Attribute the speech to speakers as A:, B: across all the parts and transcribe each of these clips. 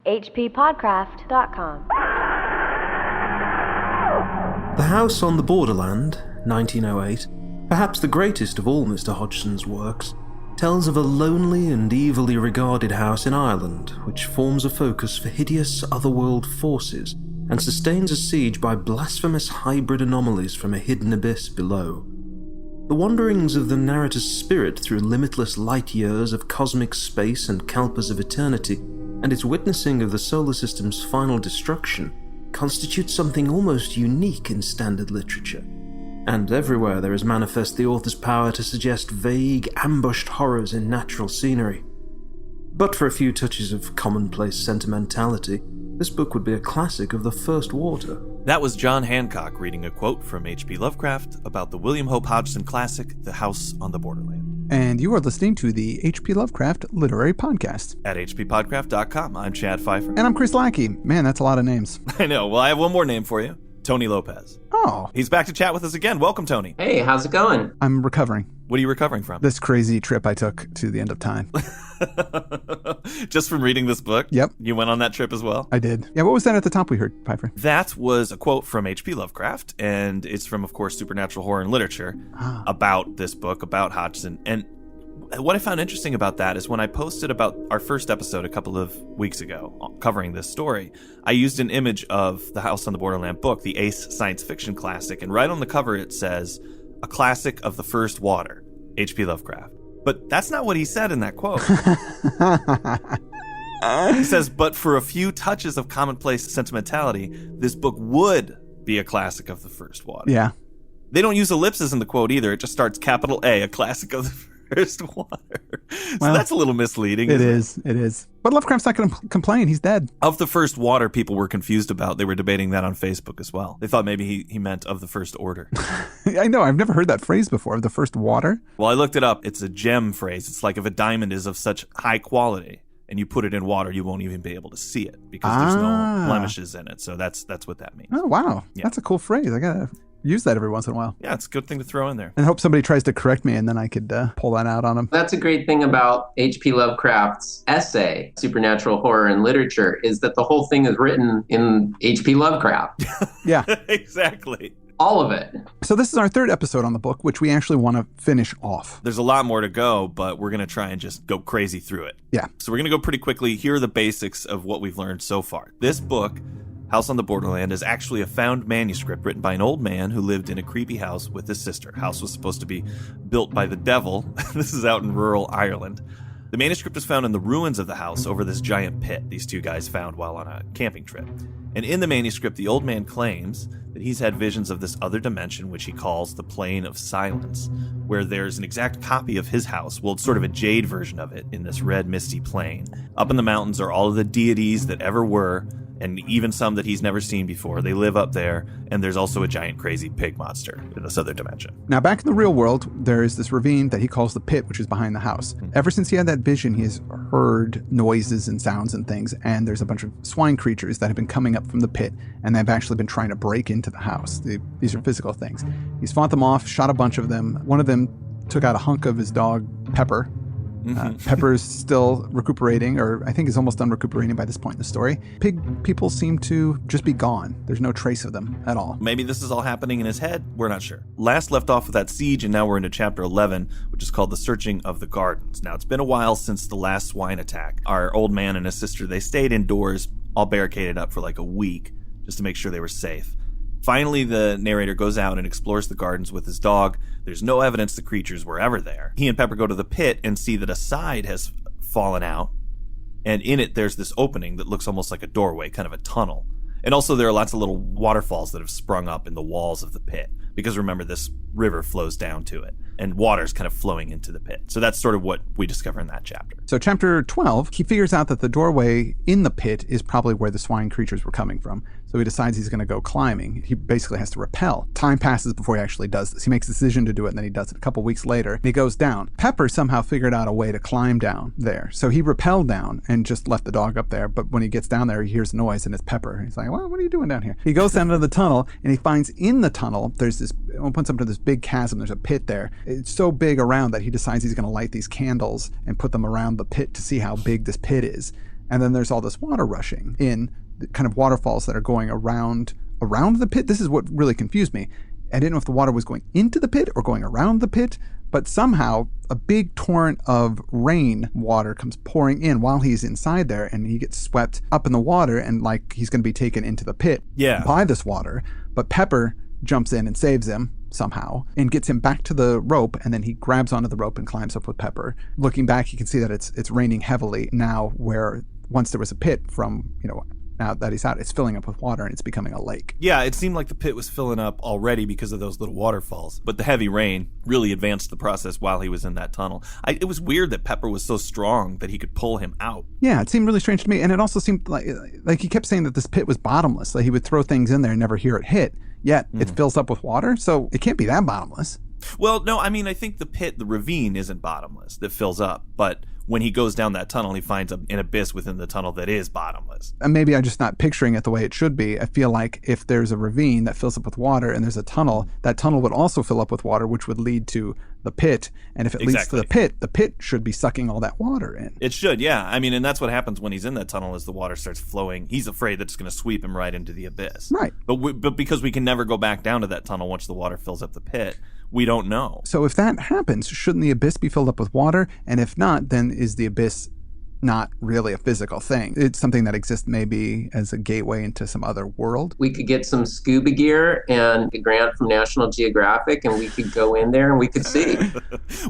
A: HPPodcraft.com.
B: The House on the Borderland, 1908, perhaps the greatest of all Mr. Hodgson's works, tells of a lonely and evilly regarded house in Ireland which forms a focus for hideous otherworld forces and sustains a siege by blasphemous hybrid anomalies from a hidden abyss below. The wanderings of the narrator's spirit through limitless light years of cosmic space and kalpas of eternity, and its witnessing of the solar system's final destruction, constitute something almost unique in standard literature. And everywhere there is manifest the author's power to suggest vague, ambushed horrors in natural scenery. But for a few touches of commonplace sentimentality, this book would be a classic of the first water.
C: That was Jon Hancock reading a quote from H.P. Lovecraft about the William Hope Hodgson classic, The House on the Borderland.
D: And you are listening to the H.P. Lovecraft Literary Podcast.
C: At HPPodcraft.com, I'm Chad Fifer.
D: And I'm Chris Lackey. Man, that's a lot of names.
C: I know. Well, I have one more name for you. Tony Lopez.
D: Oh.
C: He's back to chat with us again. Welcome, Tony.
E: Hey, how's it going?
D: I'm recovering.
C: What are you recovering from?
D: This crazy trip I took to the end of time.
C: Just from reading this book?
D: Yep.
C: You went on that trip as well?
D: I did. Yeah, what was that at the top we heard, Fifer?
C: That was a quote from H.P. Lovecraft, and it's from, of course, supernatural horror and literature about this book, about Hodgson. And what I found interesting about that is when I posted about our first episode a couple of weeks ago covering this story, I used an image of the House on the Borderland book, the ace science fiction classic, and right on the cover it says, "A classic of the first water, H.P. Lovecraft." But that's not what he said in that quote. He says, but for a few touches of commonplace sentimentality, this book would be a classic of the first water.
D: Yeah.
C: They don't use ellipses in the quote either. It just starts capital A, a classic of the first water. So
D: Well,
C: that's a little misleading.
D: It is. But Lovecraft's not going to complain. He's dead.
C: Of the first water, people were confused about. They were debating that on Facebook as well. They thought maybe he meant of the first order.
D: I know. I've never heard that phrase before, the first water.
C: Well, I looked it up. It's a gem phrase. It's like if a diamond is of such high quality and you put it in water, you won't even be able to see it because there's no blemishes in it. So that's what that means.
D: Oh, wow.
C: Yeah.
D: That's a cool phrase. I got to use that every once in a while.
C: Yeah, it's a good thing to throw in there.
D: And I hope somebody tries to correct me and then I could pull that out on them.
E: That's a great thing about H.P. Lovecraft's essay, Supernatural Horror and Literature, is that the whole thing is written in H.P. Lovecraft.
D: Yeah.
C: Exactly.
E: All of it.
D: So this is our third episode on the book, which we actually want to finish off.
C: There's a lot more to go, but we're going to try and just go crazy through it.
D: Yeah.
C: So we're going to go pretty quickly. Here are the basics of what we've learned so far. This book, House on the Borderland, is actually a found manuscript written by an old man who lived in a creepy house with his sister. House was supposed to be built by the devil. This is out in rural Ireland. The manuscript was found in the ruins of the house over this giant pit these two guys found while on a camping trip. And in the manuscript, the old man claims that he's had visions of this other dimension, which he calls the Plane of Silence, where there's an exact copy of his house, well, it's sort of a jade version of it, in this red, misty plain. Up in the mountains are all of the deities that ever were, and even some that he's never seen before. They live up there, and there's also a giant crazy pig monster in this other dimension.
D: Now, back in the real world, there is this ravine that he calls the pit, which is behind the house. Ever since he had that vision, he has heard noises and sounds and things, and there's a bunch of swine creatures that have been coming up from the pit, and they've actually been trying to break into the house. These are physical things. He's fought them off, shot a bunch of them. One of them took out a hunk of his dog, Pepper. Pepper's still recuperating, or I think is almost done recuperating by this point in the story. Pig people seem to just be gone. There's no trace of them at all.
C: Maybe this is all happening in his head. We're not sure. Last left off with that siege, and now we're into chapter 11, which is called The Searching of the Gardens. Now, it's been a while since the last swine attack. Our old man and his sister, they stayed indoors, all barricaded up for like a week, just to make sure they were safe. Finally, the narrator goes out and explores the gardens with his dog. There's no evidence the creatures were ever there. He and Pepper go to the pit and see that a side has fallen out, and in it there's this opening that looks almost like a doorway, kind of a tunnel. And also there are lots of little waterfalls that have sprung up in the walls of the pit, because remember, this river flows down to it, and water's kind of flowing into the pit. So that's sort of what we discover in that chapter.
D: So chapter 12, he figures out that the doorway in the pit is probably where the swine creatures were coming from. So he decides he's going to go climbing. He basically has to rappel. Time passes before he actually does this. He makes a decision to do it, and then he does it a couple weeks later. He goes down. Pepper somehow figured out a way to climb down there. So he rappelled down and just left the dog up there. But when he gets down there, he hears a noise, and it's Pepper. He's like, well, what are you doing down here? He goes down into the tunnel, and he finds in the tunnel, there's this, it opens up to this big chasm. There's a pit there. It's so big around that he decides he's going to light these candles and put them around the pit to see how big this pit is. And then there's all this water rushing in, the kind of waterfalls that are going around the pit. This is what really confused me. I didn't know if the water was going into the pit or going around the pit, but somehow a big torrent of rain water comes pouring in while he's inside there, and he gets swept up in the water and like he's going to be taken into the pit by this water. But Pepper jumps in and saves him somehow and gets him back to the rope, and then he grabs onto the rope and climbs up with Pepper. Looking back, you can see that it's raining heavily now, where once there was a pit from, now that he's out, it's filling up with water and it's becoming a lake.
C: Yeah, it seemed like the pit was filling up already because of those little waterfalls, but the heavy rain really advanced the process while he was in that tunnel. It was weird that Pepper was so strong that he could pull him out.
D: Yeah, it seemed really strange to me, and it also seemed like he kept saying that this pit was bottomless, like he would throw things in there and never hear it hit, yet it fills up with water, so it can't be that bottomless.
C: Well, no, I mean, I think the ravine isn't bottomless, that fills up, but when he goes down that tunnel, he finds an abyss within the tunnel that is bottomless.
D: And maybe I'm just not picturing it the way it should be. I feel like if there's a ravine that fills up with water and there's a tunnel, that tunnel would also fill up with water, which would lead to the pit. And if it leads to the pit should be sucking all that water in.
C: It should, yeah. I mean, and that's what happens when he's in that tunnel as the water starts flowing. He's afraid that it's going to sweep him right into the abyss.
D: Right.
C: But because we can never go back down to that tunnel once the water fills up the pit, we don't know.
D: So if that happens, shouldn't the abyss be filled up with water? And if not, then is the abyss not really a physical thing? It's something that exists maybe as a gateway into some other world.
E: We could get some scuba gear and a grant from National Geographic, and we could go in there and we could see.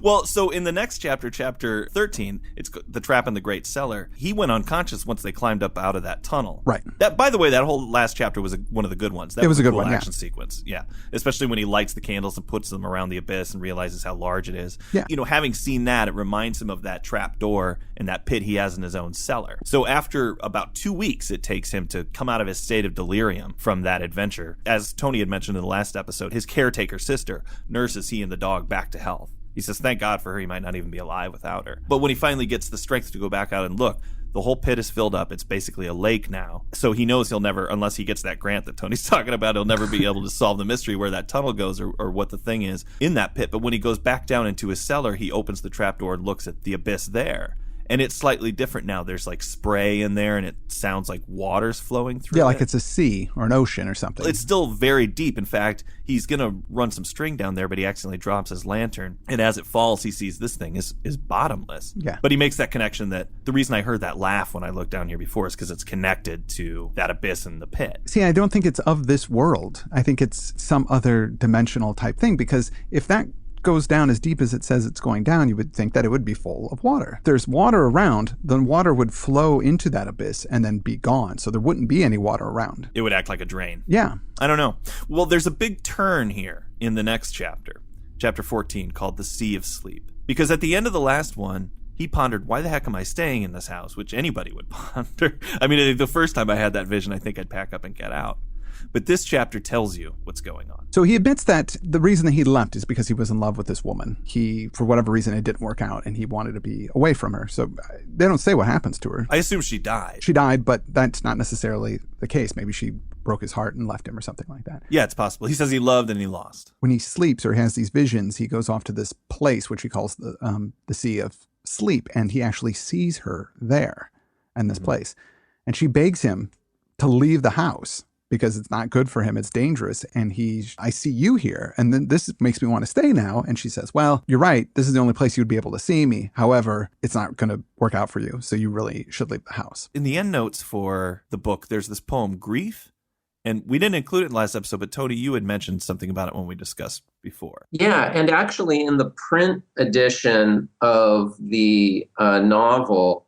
C: Well, so in the next chapter, chapter 13, it's The Trap in the Great Cellar. He went unconscious once they climbed up out of that tunnel.
D: Right.
C: That, by the way, that whole last chapter was one of the good ones. That
D: it was a good
C: cool
D: one,
C: action sequence. Yeah. Especially when he lights the candles and puts them around the abyss and realizes how large it is.
D: Yeah.
C: Having seen that, it reminds him of that trap door and that pit he has in his own cellar. So after about 2 weeks, it takes him to come out of his state of delirium from that adventure. As Tony had mentioned in the last episode, his caretaker sister nurses he and the dog back to health. He says, thank God for her, he might not even be alive without her. But when he finally gets the strength to go back out and look, the whole pit is filled up. It's basically a lake now. So he knows he'll never, unless he gets that grant that Tony's talking about, he'll never be able to solve the mystery where that tunnel goes or what the thing is in that pit. But when he goes back down into his cellar, he opens the trapdoor and looks at the abyss there. And it's slightly different now. There's like spray in there and it sounds like water's flowing through.
D: Yeah, like it's a sea or an ocean or something.
C: It's still very deep. In fact, he's going to run some string down there, but he accidentally drops his lantern. And as it falls, he sees this thing is bottomless.
D: Yeah.
C: But he makes that connection that the reason I heard that laugh when I looked down here before is because it's connected to that abyss in the pit.
D: See, I don't think it's of this world. I think it's some other dimensional type thing, because if that goes down as deep as it says it's going down, you would think that it would be full of water. If there's water around, then water would flow into that abyss and then be gone. So there wouldn't be any water around.
C: It would act like a drain.
D: Yeah.
C: I don't know. Well, there's a big turn here in the next chapter, chapter 14, called The Sea of Sleep. Because at the end of the last one, he pondered, why the heck am I staying in this house? Which anybody would ponder. I mean, the first time I had that vision, I think I'd pack up and get out. But this chapter tells you what's going on.
D: So he admits that the reason that he left is because he was in love with this woman. He, for whatever reason, it didn't work out and he wanted to be away from her. So they don't say what happens to her.
C: I assume she died.
D: She died, but that's not necessarily the case. Maybe she broke his heart and left him or something like that.
C: Yeah, it's possible. He says he loved and he lost.
D: When he sleeps or has these visions, he goes off to this place, which he calls the Sea of Sleep, and he actually sees her there in this place. And she begs him to leave the house, because it's not good for him. It's dangerous. And I see you here. And then this makes me want to stay now. And she says, well, you're right. This is the only place you'd be able to see me. However, it's not going to work out for you. So you really should leave the house.
C: In the end notes for the book, there's this poem, Grief. And we didn't include it in the last episode, but Tony, you had mentioned something about it when we discussed before.
E: Yeah. And actually in the print edition of the novel,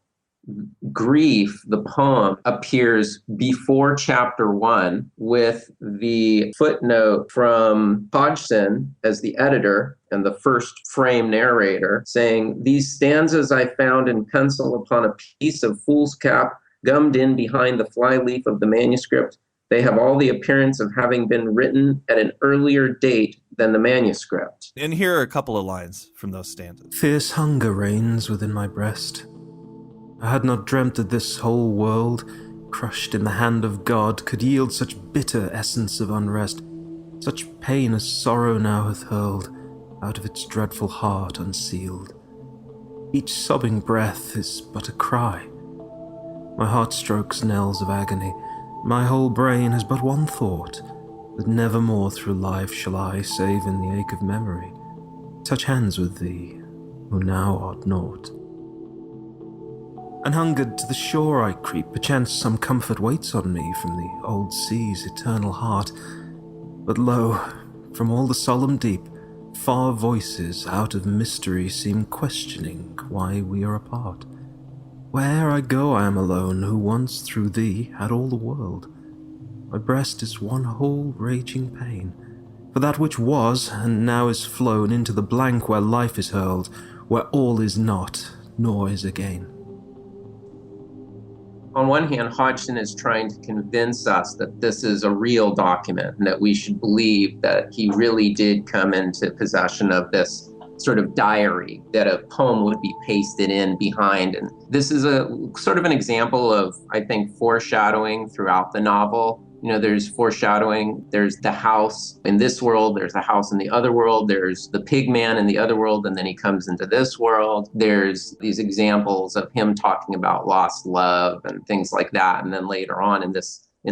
E: Grief, the poem, appears before chapter 1 with the footnote from Hodgson as the editor and the first frame narrator saying, these stanzas I found in pencil upon a piece of foolscap gummed in behind the flyleaf of the manuscript. They have all the appearance of having been written at an earlier date than the manuscript.
C: And here are a couple of lines from those stanzas.
B: Fierce hunger reigns within my breast. I had not dreamt that this whole world, crushed in the hand of God, could yield such bitter essence of unrest, such pain as sorrow now hath hurled out of its dreadful heart unsealed. Each sobbing breath is but a cry. My heart strokes knells of agony. My whole brain has but one thought, that never more through life shall I, save in the ache of memory, touch hands with thee, who now art naught. And hungered to the shore I creep, perchance some comfort waits on me from the old sea's eternal heart. But lo, from all the solemn deep, far voices out of mystery seem questioning why we are apart. Where I go I am alone, who once through thee had all the world. My breast is one whole raging pain, for that which was and now is flown into the blank where life is hurled, where all is not, nor is again.
E: On one hand, Hodgson is trying to convince us that this is a real document and that we should believe that he really did come into possession of this sort of diary, that a poem would be pasted in behind. And this is a sort of an example of, I think, foreshadowing throughout the novel. You know, there's foreshadowing, there's the house in this world, there's the house in the other world, there's the pig man in the other world, and then he comes into this world. There's these examples of him talking about lost love and things like that. And then later on in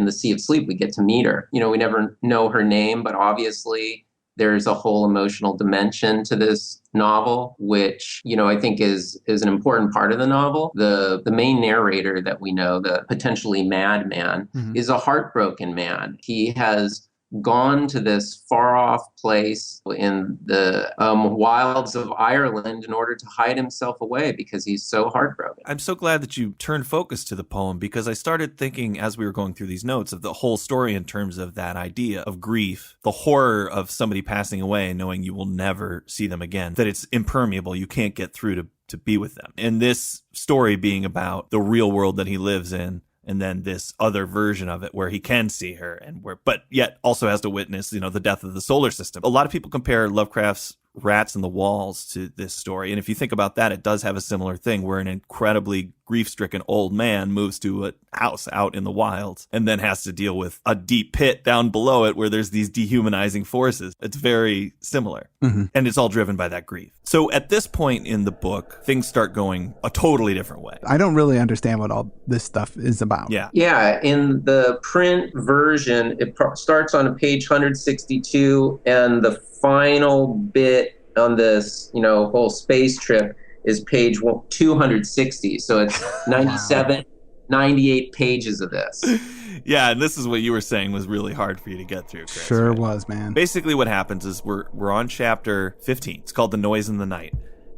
E: the Sea of Sleep, we get to meet her. You know, we never know her name, but obviously there's a whole emotional dimension to this novel, which, you know, I think is an important part of the novel. The main narrator that we know, the potentially madman, is a heartbroken man. He has gone to this far-off place in the wilds of Ireland in order to hide himself away because he's so heartbroken.
C: I'm so glad that you turned focus to the poem, because I started thinking as we were going through these notes of the whole story in terms of that idea of grief, the horror of somebody passing away and knowing you will never see them again, that it's impermeable, you can't get through to be with them. And this story being about the real world that he lives in, and then this other version of it where he can see her but yet also has to witness, the death of the solar system. A lot of people compare Lovecraft's Rats in the Walls to this story. And if you think about that, it does have a similar thing where an incredibly grief-stricken old man moves to a house out in the wilds and then has to deal with a deep pit down below it where there's these dehumanizing forces. It's very similar. And it's all driven by that grief. So at this point in the book, things start going a totally different way.
D: I don't really understand what all this stuff is about.
E: Yeah, in the print version, it starts on page 162, and the final bit on this, whole space trip is page 260. So it's 97, 98 pages of this.
C: Yeah, and this is what you were saying was really hard for you to get through, Chris.
D: Sure was, man.
C: Basically what happens is we're on chapter 15. It's called The Noise in the Night.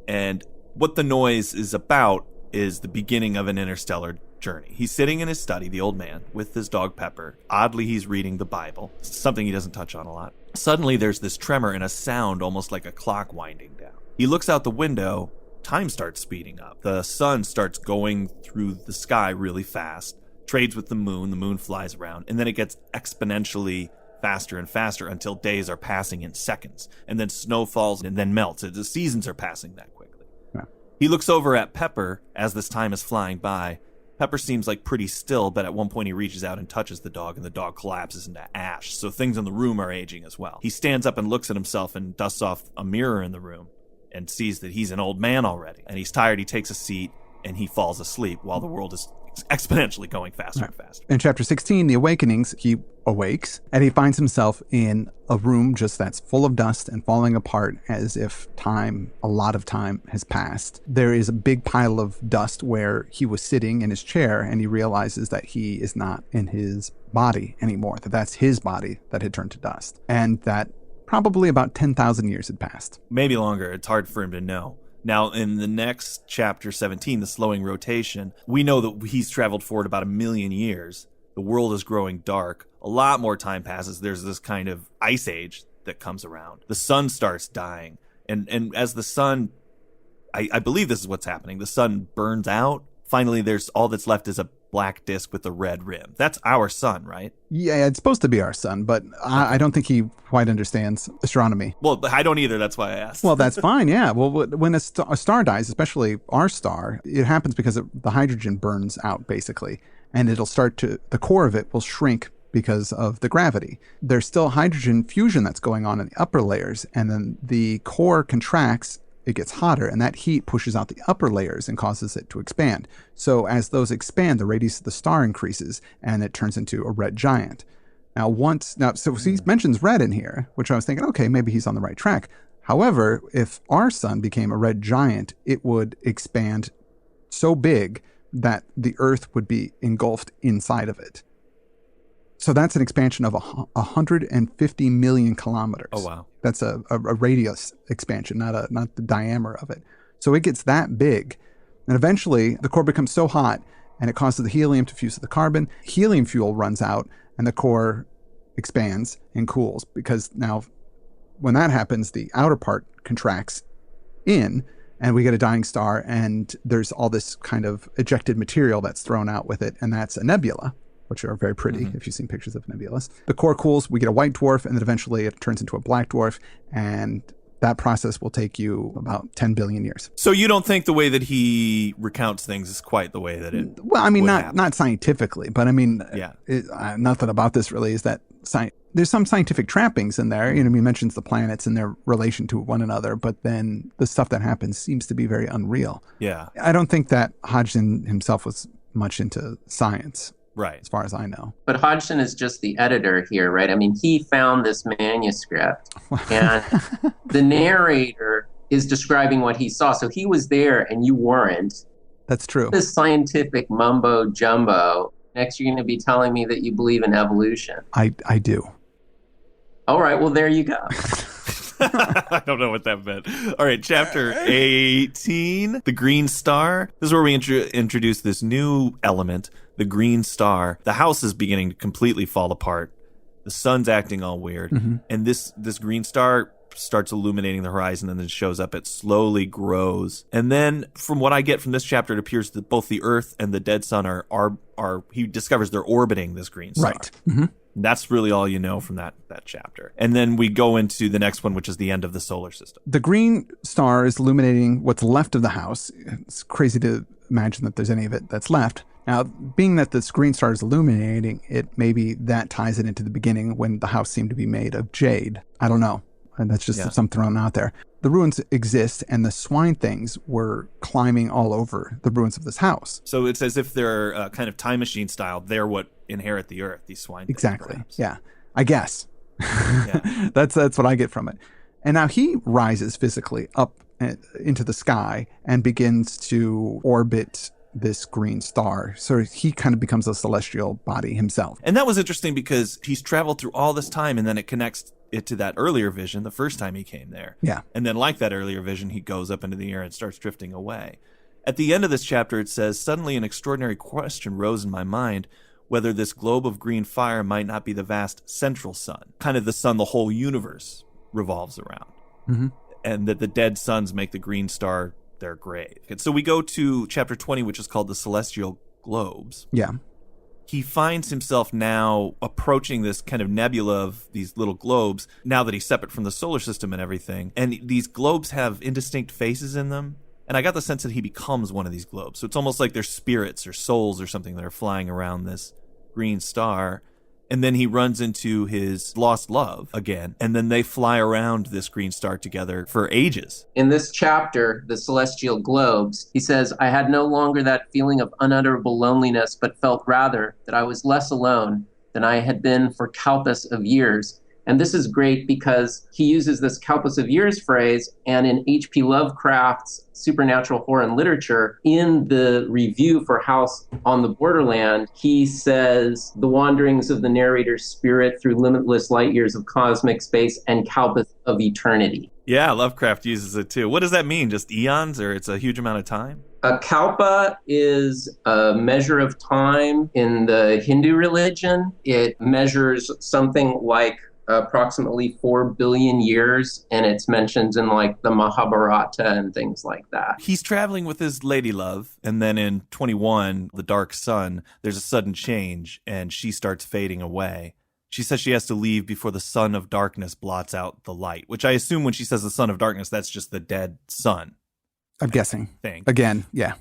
C: And what the noise is about is the beginning of an interstellar journey. He's sitting in his study, the old man, with his dog Pepper. Oddly, he's reading the Bible, something he doesn't touch on a lot. Suddenly, there's this tremor and a sound almost like a clock winding down. He looks out the window. Time starts speeding up. The sun starts going through the sky really fast, trades with the moon flies around, and then it gets exponentially faster and faster until days are passing in seconds, and then snow falls and then melts. The seasons are passing that quickly. Yeah. He looks over at Pepper as this time is flying by. Pepper seems like pretty still, but at one point he reaches out and touches the dog, and the dog collapses into ash, so things in the room are aging as well. He stands up and looks at himself and dusts off a mirror in the room and sees that he's an old man already. And he's tired, he takes a seat, and he falls asleep while the world is exponentially going faster and faster.
D: In chapter 16, The Awakenings, he awakes, and he finds himself in a room just that's full of dust and falling apart as if a lot of time has passed. There is a big pile of dust where he was sitting in his chair, and he realizes that he is not in his body anymore, that's his body that had turned to dust, and that probably about 10,000 years had passed.
C: Maybe longer. It's hard for him to know. Now, in the next chapter 17, the slowing rotation, we know that he's traveled forward about 1 million years. The world is growing dark. A lot more time passes. There's this kind of ice age that comes around. The sun starts dying. And as the sun, I believe this is what's happening. The sun burns out. Finally, there's all that's left is a black disc with a red rim. That's our sun, right?
D: Yeah, it's supposed to be our sun, but I don't think he quite understands astronomy.
C: Well, I don't either. That's why I asked.
D: Well, that's fine, yeah. Well, when a star dies, especially our star, it happens because the hydrogen burns out, basically, and the core of it will shrink because of the gravity. There's still hydrogen fusion that's going on in the upper layers, and then the core contracts it gets hotter, and that heat pushes out the upper layers and causes it to expand. So as those expand, the radius of the star increases, and it turns into a red giant. So he mentions red in here, which I was thinking, okay, maybe he's on the right track. However, if our sun became a red giant, it would expand so big that the Earth would be engulfed inside of it. So that's an expansion of 150 million kilometers.
C: Oh, wow.
D: That's a radius expansion, not the diameter of it. So it gets that big. And eventually, the core becomes so hot, and it causes the helium to fuse with the carbon. Helium fuel runs out, and the core expands and cools, because now when that happens, the outer part contracts in, and we get a dying star, and there's all this kind of ejected material that's thrown out with it, and that's a nebula, which are very pretty if you've seen pictures of nebulas. The core cools, we get a white dwarf, and then eventually it turns into a black dwarf, and that process will take you about 10 billion years.
C: So you don't think the way that he recounts things is quite the way that it
D: Well, I mean,
C: happen.
D: not scientifically, but I mean,
C: Yeah.
D: Nothing about this really is that there's some scientific trappings in there. You know, he mentions the planets and their relation to one another, but then the stuff that happens seems to be very unreal.
C: Yeah.
D: I don't think that Hodgson himself was much into science.
C: Right.
D: As far as I know.
E: But Hodgson is just the editor here, right? I mean, he found this manuscript, and the narrator is describing what he saw. So he was there and you weren't.
D: That's true.
E: This scientific mumbo jumbo. Next, you're going to be telling me that you believe in evolution.
D: I do.
E: All right, well, there you go.
C: I don't know what that meant. All right, chapter 18, the green star. This is where we introduce this new element, the green star. The house is beginning to completely fall apart. The sun's acting all weird. And this green star starts illuminating the horizon and then shows up. It slowly grows. And then from what I get from this chapter, it appears that both the Earth and the dead sun are he discovers they're orbiting this green star.
D: Right.
C: That's really all you know from that chapter. And then we go into the next one, which is the end of the solar system.
D: The green star is illuminating what's left of the house. It's crazy to imagine that there's any of it that's left. Now, being that this green star is illuminating it, maybe that ties it into the beginning when the house seemed to be made of jade. I don't know. And that's just something thrown out there. The ruins exist, and the swine things were climbing all over the ruins of this house.
C: So it's as if they're kind of time machine style. They're what inherit the Earth, these swine things,
D: Exactly.
C: perhaps.
D: Yeah. I guess.
C: Yeah.
D: That's what I get from it. And now he rises physically up into the sky and begins to orbit this green star. So he kind of becomes a celestial body himself.
C: And that was interesting because he's traveled through all this time, and then it connects it to that earlier vision the first time he came there.
D: Yeah.
C: And then like that earlier vision, he goes up into the air and starts drifting away. At the end of this chapter, it says, "Suddenly an extraordinary question rose in my mind, whether this globe of green fire might not be the vast central sun, kind of the sun the whole universe revolves around, and that the dead suns make the green star their grave." And so we go to chapter 20, which is called the celestial globes.
D: Yeah.
C: He finds himself now approaching this kind of nebula of these little globes, now that he's separate from the solar system and everything. And these globes have indistinct faces in them. And I got the sense that he becomes one of these globes. So it's almost like they're spirits or souls or something that are flying around this green star. And then he runs into his lost love again. And then they fly around this green star together for ages.
E: In this chapter, The Celestial Globes, he says, "I had no longer that feeling of unutterable loneliness, but felt rather that I was less alone than I had been for countless of years." And this is great because he uses this countless of years phrase, and in H.P. Lovecraft's supernatural horror and literature, in the review for House on the Borderland, he says, "The wanderings of the narrator's spirit through limitless light years of cosmic space and countless of eternity."
C: Yeah, Lovecraft uses it too. What does that mean? Just eons, or it's a huge amount of time?
E: A kalpa is a measure of time in the Hindu religion. It measures something like approximately 4 billion years, and it's mentioned in like the Mahabharata and things like that.
C: He's traveling with his lady love, and then in 21, The Dark Sun, there's a sudden change, and she starts fading away. She says she has to leave before the sun of darkness blots out the light, which I assume when she says the sun of darkness, that's just the dead sun.
D: I'm guessing.
C: Thing.
D: Again, yeah.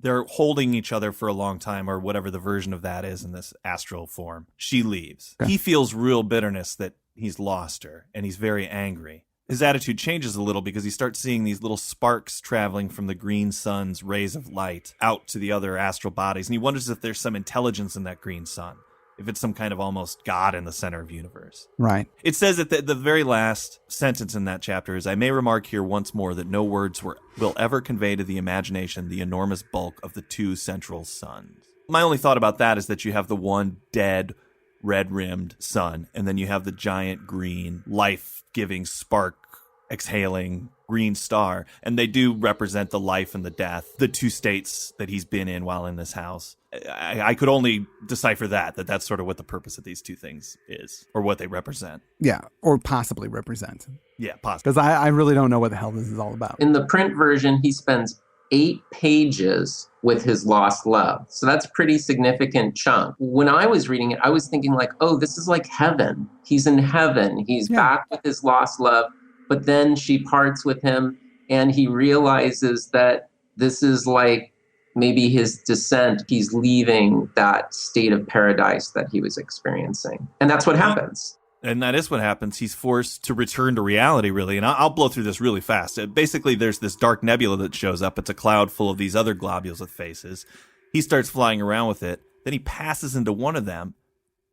C: They're holding each other for a long time, or whatever the version of that is in this astral form. She leaves.
D: Okay.
C: He feels real bitterness that he's lost her, and he's very angry his attitude changes a little because he starts seeing these little sparks traveling from the green sun's rays of light out to the other astral bodies. And he wonders if there's some intelligence in that green sun, if it's some kind of almost God in the center of the universe.
D: Right.
C: It says that the very last sentence in that chapter is, I may remark here once more that no words will ever convey to the imagination the enormous bulk of the two central suns. My only thought about that is that you have the one dead, red-rimmed sun, and then you have the giant green, life-giving, spark-exhaling green star, and they do represent the life and the death, the two states that he's been in while in this house. I could only decipher that's sort of what the purpose of these two things is, or what they represent.
D: Yeah, or possibly represent.
C: Yeah, possibly.
D: Because I really don't know what the hell this is all about.
E: In the print version, he spends 8 pages with his lost love. So that's a pretty significant chunk. When I was reading it, I was thinking like, oh, this is like heaven. He's in heaven. He's back with his lost love. But then she parts with him and he realizes that this is like maybe his descent. He's leaving that state of paradise that he was experiencing. And that's what happens.
C: And that is what happens. He's forced to return to reality, really. And I'll blow through this really fast. Basically, there's this dark nebula that shows up. It's a cloud full of these other globules with faces. He starts flying around with it. Then he passes into one of them.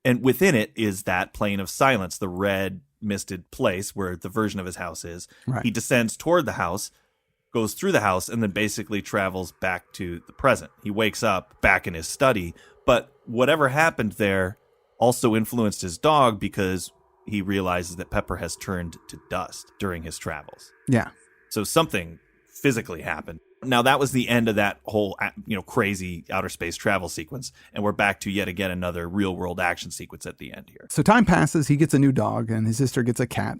C: And within it is that plane of silence, the red misted place where the version of his house is.
D: Right.
C: He descends toward the house, goes through the house, and then basically travels back to the present. He wakes up back in his study. But whatever happened there also influenced his dog because he realizes that Pepper has turned to dust during his travels.
D: Yeah.
C: So something physically happened. Now, that was the end of that whole, crazy outer space travel sequence. And we're back to yet again another real world action sequence at the end here.
D: So time passes. He gets a new dog and his sister gets a cat.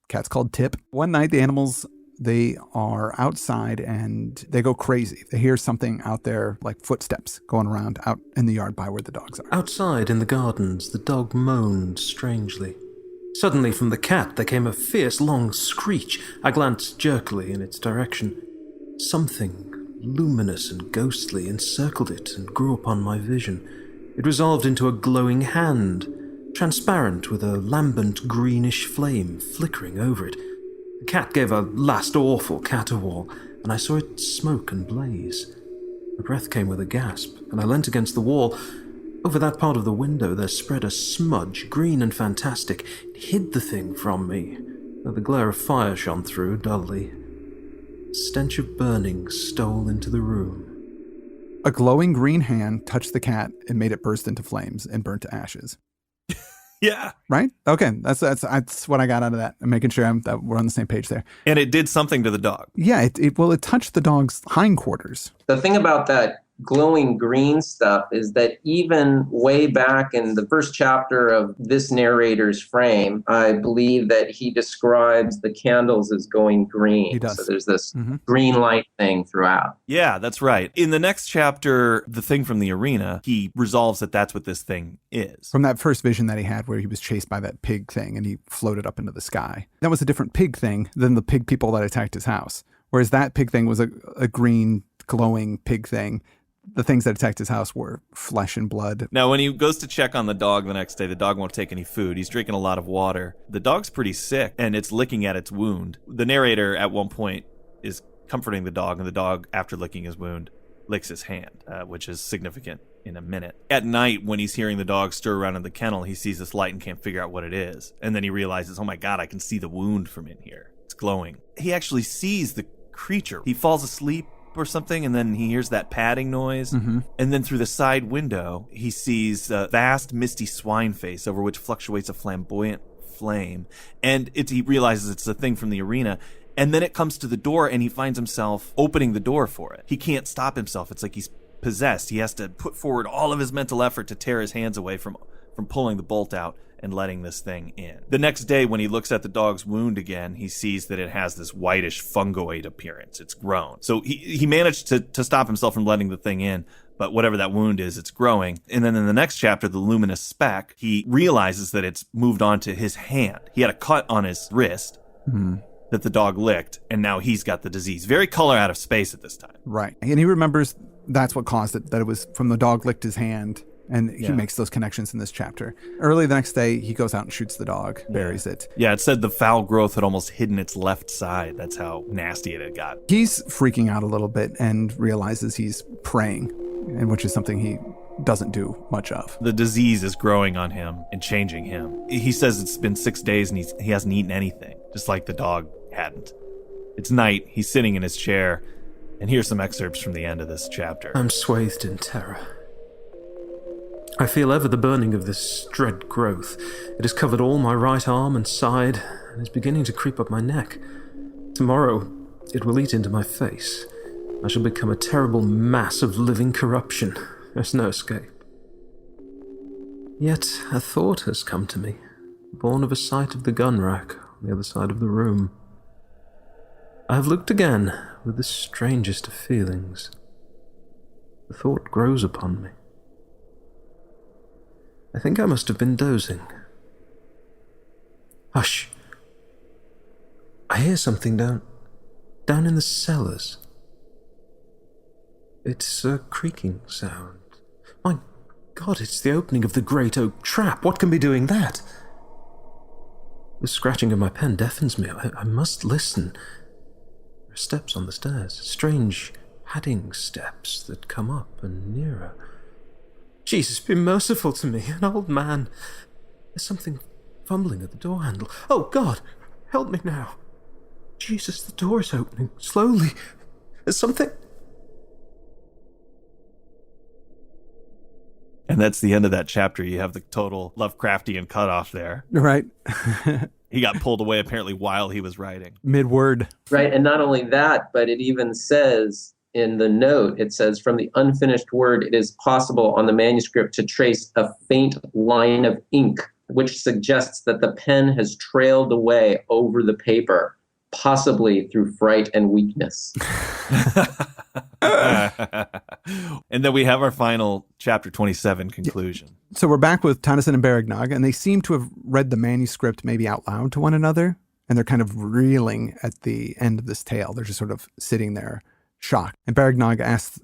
D: Cat's called Tip. One night, the animals, they are outside and they go crazy. They hear something out there, like footsteps going around out in the yard by where the dogs are.
B: Outside in the gardens, the dog moaned strangely. Suddenly from the cat there came a fierce long screech. I glanced jerkily in its direction. Something luminous and ghostly encircled it and grew upon my vision. It resolved into a glowing hand, transparent with a lambent greenish flame flickering over it. The cat gave a last awful caterwaul, and I saw it smoke and blaze. My breath came with a gasp, and I leant against the wall. Over that part of the window there spread a smudge, green and fantastic. It hid the thing from me, though the glare of fire shone through dully. The stench of burning stole into the room.
D: A glowing green hand touched the cat and made it burst into flames and burnt to ashes.
C: Yeah.
D: Right? Okay. That's what I got out of that. I'm making sure that we're on the same page there.
C: And it did something to the dog.
D: Yeah. It touched the dog's hindquarters.
E: The thing about that glowing green stuff is that even way back in the first chapter of this narrator's frame, I believe that he describes the candles as going green.
D: He does.
E: So there's this green light thing throughout.
C: Yeah, that's right. In the next chapter, The Thing from the Arena, he resolves that that's what this thing is.
D: From that first vision that he had where he was chased by that pig thing and he floated up into the sky. That was a different pig thing than the pig people that attacked his house. Whereas that pig thing was a green glowing pig thing. The things that attacked his house were flesh and blood.
C: Now, when he goes to check on the dog the next day, the dog won't take any food. He's drinking a lot of water. The dog's pretty sick, and it's licking at its wound. The narrator, at one point, is comforting the dog, and the dog, after licking his wound, licks his hand, which is significant in a minute. At night, when he's hearing the dog stir around in the kennel, he sees this light and can't figure out what it is. And then he realizes, oh my God, I can see the wound from in here. It's glowing. He actually sees the creature. He falls asleep or something, and then he hears that padding noise, and then through the side window he sees a vast misty swine face over which fluctuates a flamboyant flame, and he realizes it's a thing from the arena. And then it comes to the door and he finds himself opening the door for it. He can't stop himself. It's like he's possessed. He has to put forward all of his mental effort to tear his hands away from pulling the bolt out and letting this thing in. The next day, when he looks at the dog's wound again, he sees that it has this whitish fungoid appearance. It's grown. So he managed to stop himself from letting the thing in, but whatever that wound is, it's growing. And then in the next chapter, the luminous speck, he realizes that it's moved on to his hand. He had a cut on his wrist that the dog licked, and now he's got the disease. Very color out of space at this time.
D: Right. And he remembers that's what caused it, that it was from the dog licked his hand. And he makes those connections in this chapter. Early the next day, he goes out and shoots the dog, buries it.
C: Yeah, it said the foul growth had almost hidden its left side. That's how nasty it had got.
D: He's freaking out a little bit and realizes he's praying, and which is something he doesn't do much of.
C: The disease is growing on him and changing him. He says it's been 6 days and he hasn't eaten anything, just like the dog hadn't. It's night, he's sitting in his chair, and here's some excerpts from the end of this chapter.
B: I'm swathed in terror. I feel ever the burning of this dread growth. It has covered all my right arm and side, and is beginning to creep up my neck. Tomorrow, it will eat into my face. I shall become a terrible mass of living corruption. There's no escape. Yet a thought has come to me, born of a sight of the gun rack on the other side of the room. I have looked again with the strangest of feelings. The thought grows upon me. I think I must have been dozing. Hush! I hear something down in the cellars. It's a creaking sound. My God, it's the opening of the great oak trap. What can be doing that? The scratching of my pen deafens me. I must listen. There are steps on the stairs, strange padding steps that come up and nearer. Jesus, be merciful to me, an old man. There's something fumbling at the door handle. Oh, God, help me now. Jesus, the door is opening, slowly. There's something...
C: And that's the end of that chapter. You have the total Lovecraftian cutoff there.
D: Right.
C: He got pulled away apparently while he was writing.
D: Mid-word.
E: Right, and not only that, but it even says... in the note, it says, from the unfinished word, it is possible on the manuscript to trace a faint line of ink, which suggests that the pen has trailed away over the paper, possibly through fright and weakness.
C: And then we have our final chapter 27 conclusion.
D: So we're back with Tennyson and Berignog, and they seem to have read the manuscript maybe out loud to one another, and they're kind of reeling at the end of this tale. They're just sort of sitting there, shocked. And Berignog asks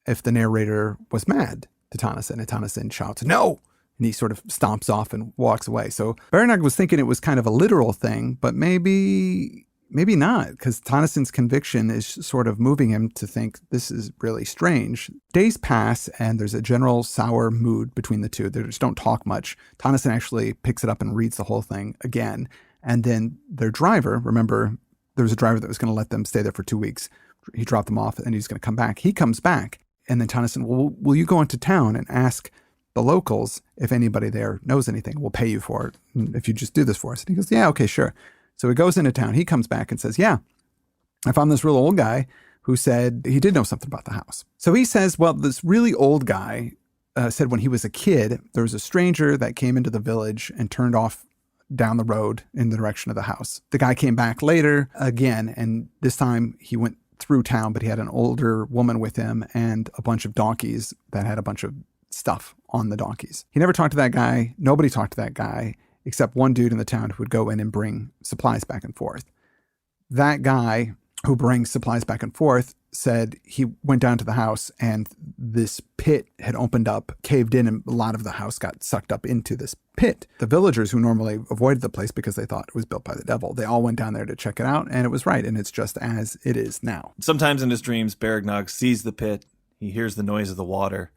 D: if the narrator was mad to Tennyson, and Tennyson shouts, "No!" And he sort of stomps off and walks away. So Berignog was thinking it was kind of a literal thing, but maybe not, because Tennyson's conviction is sort of moving him to think this is really strange. Days pass, and there's a general sour mood between the two. They just don't talk much. Tennyson actually picks it up and reads the whole thing again. And then their driver, remember, there was a driver that was going to let them stay there for 2 weeks. He dropped them off and he's going to come back. He comes back, and then Tennyson, well, will you go into town and ask the locals if anybody there knows anything? We'll pay you for it if you just do this for us. And he goes, yeah, okay, sure. So he goes into town. He comes back and says, yeah, I found this real old guy who said he did know something about the house. So he says, well, this really old guy said when he was a kid, there was a stranger that came into the village and turned off down the road in the direction of the house. The guy came back later again, and this time he went through town, but he had an older woman with him and a bunch of donkeys that had a bunch of stuff on the donkeys. He never talked to that guy. Nobody talked to that guy except one dude in the town who would go in and bring supplies back and forth. That guy who brings supplies back and forth said he went down to the house and this pit had opened up, caved in, and a lot of the house got sucked up into this pit. The villagers who normally avoided the place because they thought it was built by the devil, they all went down there to check it out, and it was right, and it's just as it is now.
C: Sometimes in his dreams, Berignog sees the pit, he hears the noise of the water,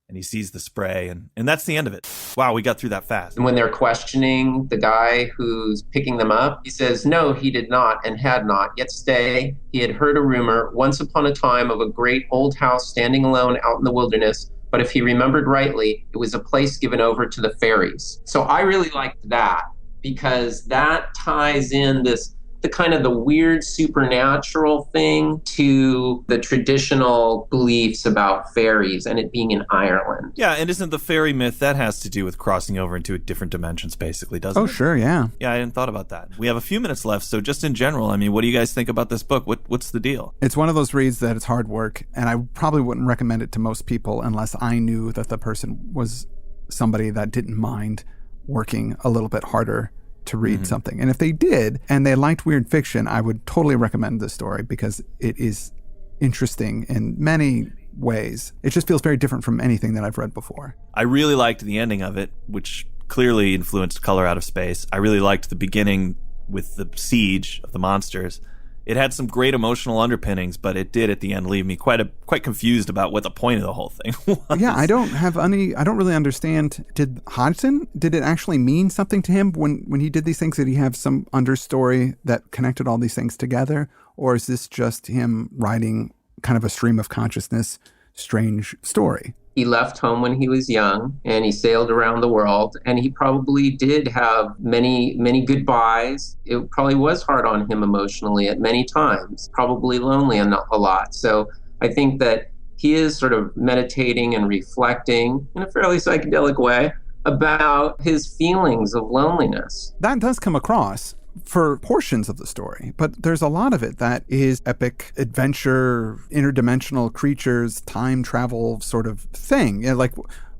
C: and he sees the spray, and that's the end of it. Wow, we got through that fast.
E: And when they're questioning the guy who's picking them up, he says, no, he did not and had not. Yet stay, he had heard a rumor once upon a time of a great old house standing alone out in the wilderness. But if he remembered rightly, it was a place given over to the fairies. So I really liked that because that ties in the kind of the weird supernatural thing to the traditional beliefs about fairies and it being in Ireland.
C: Yeah, and isn't the fairy myth, that has to do with crossing over into different dimensions, basically, doesn't it?
D: Oh, sure, yeah.
C: Yeah, I hadn't thought about that. We have a few minutes left, so just in general, I mean, what do you guys think about this book? What's the deal?
D: It's one of those reads that it's hard work, and I probably wouldn't recommend it to most people unless I knew that the person was somebody that didn't mind working a little bit harder to read something. And if they did, and they liked weird fiction, I would totally recommend this story because it is interesting in many ways. It just feels very different from anything that I've read before.
C: I really liked the ending of it, which clearly influenced Color Out of Space. I really liked the beginning with the siege of the monsters. It had some great emotional underpinnings, but it did at the end leave me quite confused about what the point of the whole thing was.
D: Yeah, I don't really understand. Did it actually mean something to him when he did these things? Did he have some understory that connected all these things together? Or is this just him writing kind of a stream of consciousness, strange story?
E: He left home when he was young and he sailed around the world, and he probably did have many, many goodbyes. It probably was hard on him emotionally at many times, probably lonely a lot. So I think that he is sort of meditating and reflecting in a fairly psychedelic way about his feelings of loneliness.
D: That does come across for portions of the story, but there's a lot of it that is epic adventure, interdimensional creatures, time travel sort of thing. Yeah, like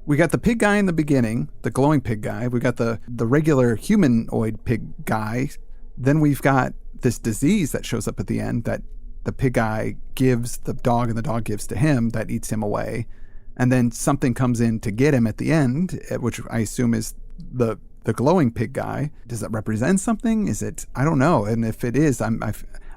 D: we got the pig guy in the beginning, the glowing pig guy. We got the regular humanoid pig guy. Then we've got this disease that shows up at the end that the pig guy gives the dog and the dog gives to him that eats him away. And then something comes in to get him at the end, which I assume is the glowing pig guy. Does that represent something? Is it? I don't know. And if it is, I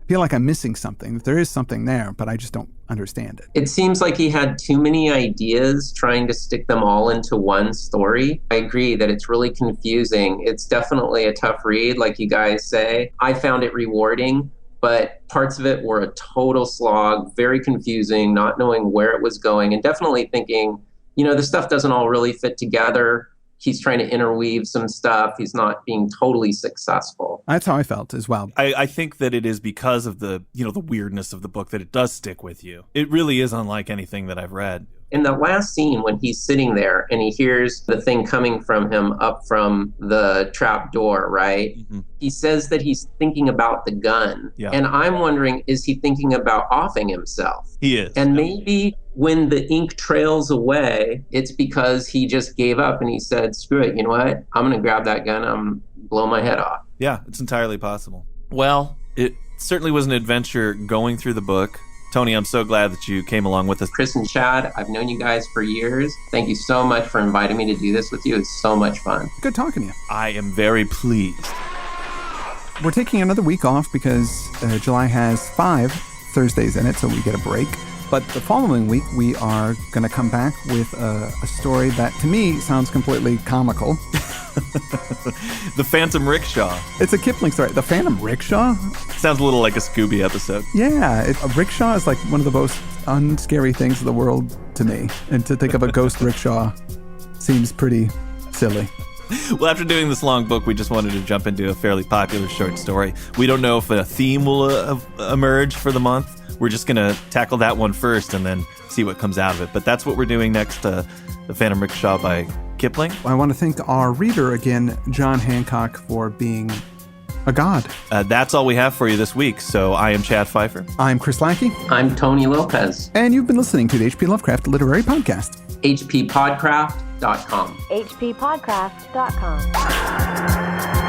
D: feel like I'm missing something. There is something there, but I just don't understand it.
E: It seems like he had too many ideas trying to stick them all into one story. I agree that it's really confusing. It's definitely a tough read, like you guys say. I found it rewarding, but parts of it were a total slog, very confusing, not knowing where it was going, and definitely thinking, the stuff doesn't all really fit together. He's trying to interweave some stuff. He's not being totally successful.
D: That's how I felt as well.
C: I think that it is because of the weirdness of the book that it does stick with you. It really is unlike anything that I've read.
E: In the last scene, when he's sitting there and he hears the thing coming from him up from the trap door, right? Mm-hmm. He says that he's thinking about the gun.
C: Yeah.
E: And I'm wondering, is he thinking about offing himself?
C: He is.
E: And maybe when the ink trails away, it's because he just gave up and he said, screw it, you know what? I'm going to grab that gun. I'm going to blow my head off.
C: Yeah, it's entirely possible. Well, it certainly was an adventure going through the book. Tony, I'm so glad that you came along with us.
E: Chris and Chad, I've known you guys for years. Thank you so much for inviting me to do this with you. It's so much fun.
D: Good talking to you.
C: I am very pleased.
D: We're taking another week off because July has 5 Thursdays in it, so we get a break. But the following week, we are going to come back with a story that, to me, sounds completely comical.
C: The Phantom Rickshaw.
D: It's a Kipling story. The Phantom Rickshaw?
C: Sounds a little like a Scooby episode.
D: Yeah, a rickshaw is like one of the most unscary things in the world to me. And to think of a ghost rickshaw seems pretty silly.
C: Well, after doing this long book, we just wanted to jump into a fairly popular short story. We don't know if a theme will emerge for the month. We're just going to tackle that one first and then see what comes out of it. But that's what we're doing next, The Phantom Rickshaw by Kipling.
D: I want to thank our reader again, Jon Hancock, for being a god.
C: That's all we have for you this week. So I am Chad Fifer.
D: I'm Chris Lackey.
E: I'm Tony Lopez.
D: And you've been listening to the HP Lovecraft Literary Podcast.
E: HPPodcraft.com.
A: HPPodcraft.com.